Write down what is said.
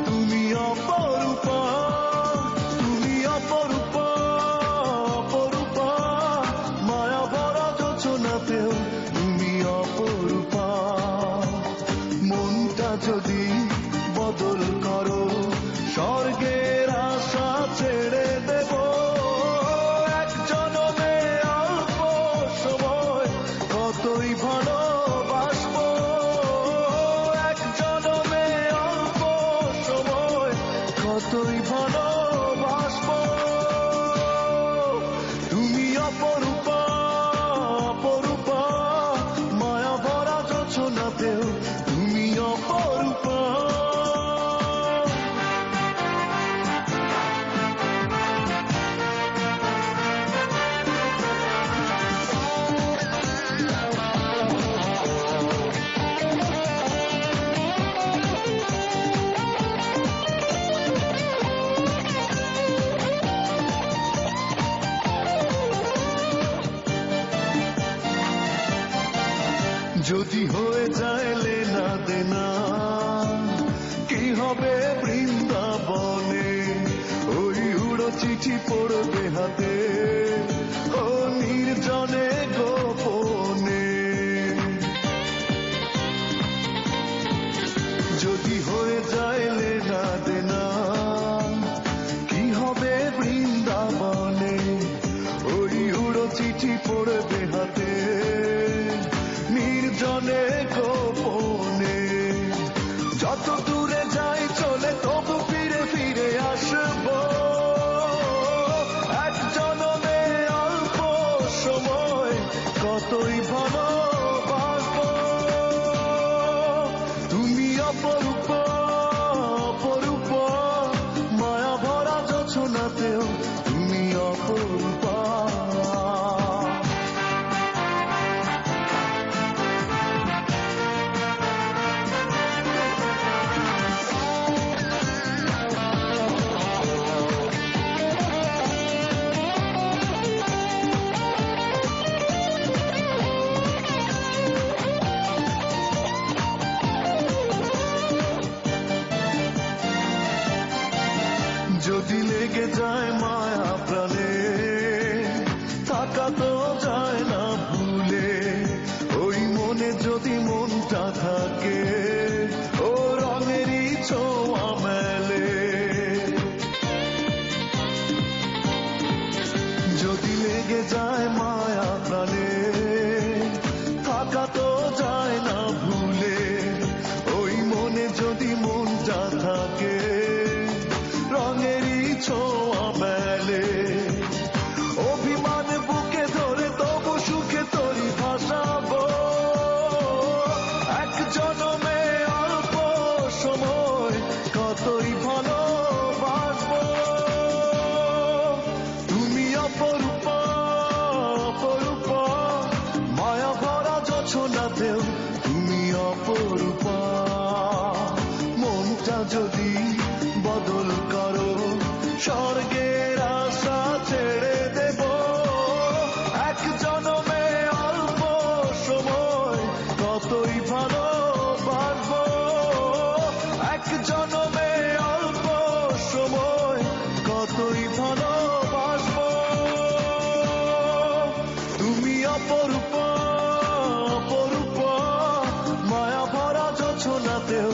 তুমি অপরূপা, তুমি অপরূপা, অপরূপা, মায়া ভরা যোচনাতেও তুমি অপরূপা। মনটা যদি বদল করো, স্বর্গের আশা ছেড়ে দেব। এক জনমে অল্প সময় কতই ভালোবাসবো, এক জনমে অল্প সময় কতই ভালোবাসবো। তুমি অপরূপা, অপরূপা, মায়া ভরা যোচনাতেও তুমি অপরূপা। যদি হয়ে যায় লেনা দেনা, কি হবে বৃন্দাবনে? ওই উড়ো চিঠি পড়বে হাতে, ও নির্জনে গোপনে। যদি হয়ে যায় লেনা দেনা, কি হবে বৃন্দাবনে? ওই উড়ো চিঠি পড়বে হাতে, নির্জনে গোপনে। যত দূরে যাই চলে তবু ফিরে ফিরে আসবো, এক জনমে অল্প সময় কতই ভালোবাসবো। তুমি অপরূপা, অপরূপা, মায়া ভরা যোচনাতেও তুমি অপরূপা। যদি লেগে যায় মায়া প্রাণে, থাকা তো যায় না ভুলে। ওই মনে যদি মনটা থাকে, ও রঙেরই ছোঁয়া মেলে। যদি লেগে যায় মায়া প্রাণে, থাকা তো যায় না ভুলে। ওই মনে যদি মনটা থাকে, রঙেরই ছোঁয়া মেলে। অভিমান বুকে ধরে তবু সুখে তরি ভাসাবো, এক জনমে অল্প সময় কতই ভালোবাসবো। তুমি অপরূপা, অপরূপা, মায়া ভরা যোচনাতেও তুমি অপরূপা। মনটা যদি বদল করো, স্বর্গের আশা ছেড়ে দেব। এক জনমে অল্প সময় কতই ভালোবাসবো, এক জনমে অল্প সময় কতই ভালোবাসবো। তুমি অপরূপা, অপরূপা, মায়া ভরা যোচনাতেও